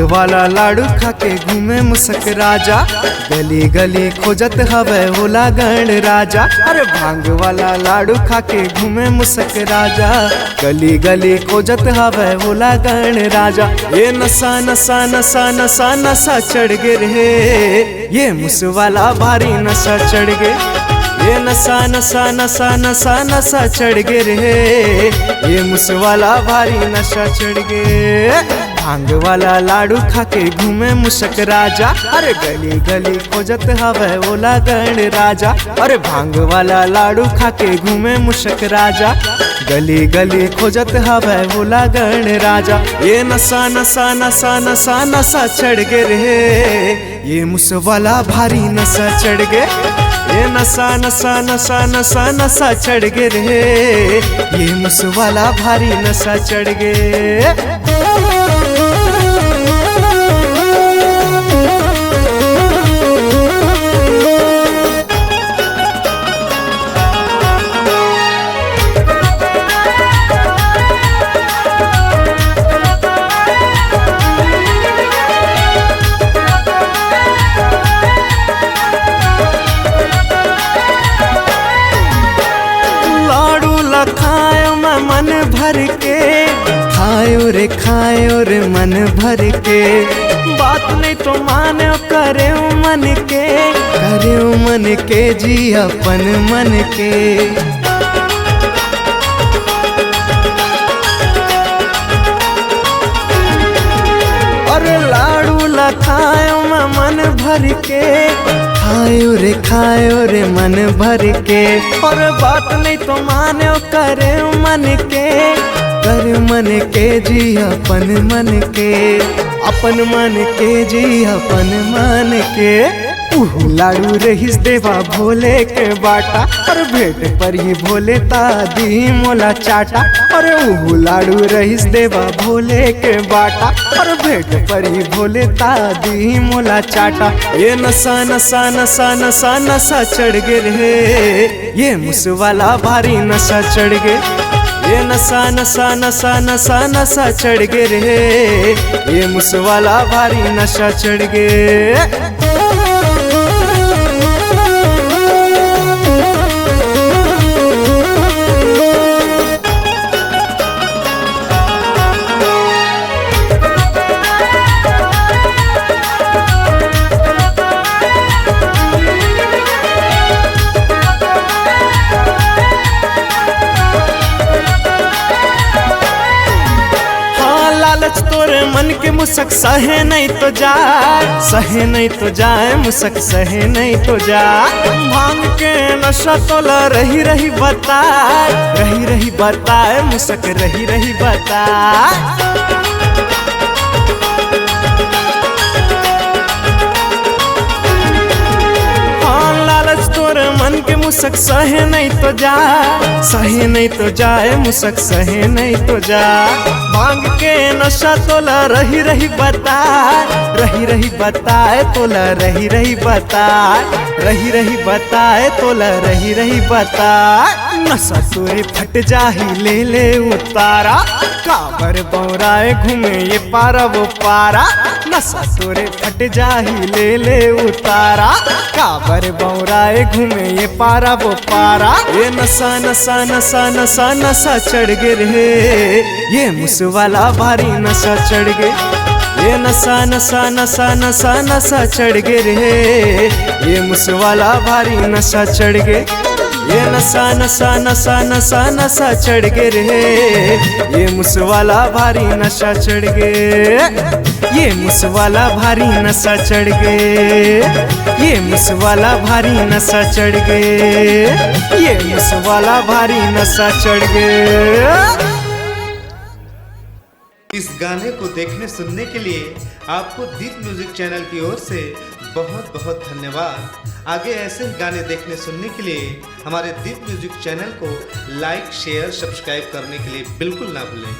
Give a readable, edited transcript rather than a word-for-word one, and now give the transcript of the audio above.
वाला लाडू खाके घूमे मुसक राजा, गली गली खोजत हवे होला गण राजा। अरे भांग वाला लाडू खाके घूमे मुसक राजा, गली गली खोजत हवे होला गण राजा। ये नशा नशा नशा नशा नशा चढ़ गे रे, ये मुस वाला भारी नशा चढ़ गे। ये नशा नशा नशा नशा नशा चढ़ गे रे, ये मुस वाला भारी नशा चढ़ गे। भांग वाला लाडू खाके घूमे मुसक राजा, अरे गली गली खोजत हवे ओला गण राजा। अरे भांग वाला लाडू खाके घूमे मुसक राजा, गली गली खोजत हवे ओला गण राजा। ये नशा नशा नशा नशा नशा चढ़ गे रे, ये मुस वाला भारी नशा चढ़ गे। ये नशा नशा नशा नशा नशा चढ़ गे रे, ये मुस वाला भारी नशा चढ़ गे। खायो मैं मन भर के, खायो रे मन भर के। बात नहीं तो मानो करे मन के जी अपन मन के। और लाडू ला खायो मैं मन भर के, खायो रे मन भर के। और बात नहीं तो मानो करे मन के जी अपन मन के। अपन मन के जी अपन मन के। लाडू रहीस देवा भोले के बाटा, और भेंट पर ही भोले तादी मोला चाटा। अरे लाडू रहीस देवा भोले के बाटा, और भेंट पर ही भोले तादी मोला चाटा। ये नशा नशा नशा नशा नशा चढ़ गे रे, ये मुस वाला भारी नशा चढ़ गे। ये नशा नशा नशा नशा नशा चढ़ गे रे, ये मुस वाला भारी नशा चढ़ गे। तोरे मन के मुसक सहे नहीं तो जाए, सहे नहीं तो जाए मुसक सहे नहीं तो जाए। भांग के नशा तोला रही रही बताए मुसक रही रही बताए। मन के मुसक सहे नहीं तो जाए, सहे नहीं तो जाए मुसक सहे नहीं तो जाए। भांग के नशा तोला रही रही बताए तोला रही रही बताए तोला रही रही बताए। नशा तोरे फट जाही ले उतारा, काबर बौराए घूमे ये पारा वो पारा। नशा तोरे फट जाही ले उतारा, काबर बौराए घूमे ये पारा वो पारा। ये नशा नशा नशा नशा नशा चढ़ गे रे, ये मुस वाला भारी नशा चढ़ गे। ये नशा नशा नशा नशा नशा चढ़ गे रे, ये मुस वाला भारी नशा चढ़ गे। ये नशा नशा नशा नशा नशा चढ़ गे रे, ये मुस वाला भारी नशा चढ़ गे। ये मुस वाला भारी नशा चढ़ गे, ये मुस वाला भारी नशा चढ़ गे, ये मुस वाला भारी नशा चढ़ गे। इस गाने को देखने सुनने के लिए आपको दीप म्यूजिक चैनल की ओर से बहुत बहुत धन्यवाद। आगे ऐसे ही गाने देखने सुनने के लिए हमारे दीप म्यूजिक चैनल को लाइक शेयर सब्सक्राइब करने के लिए बिल्कुल ना भूलें।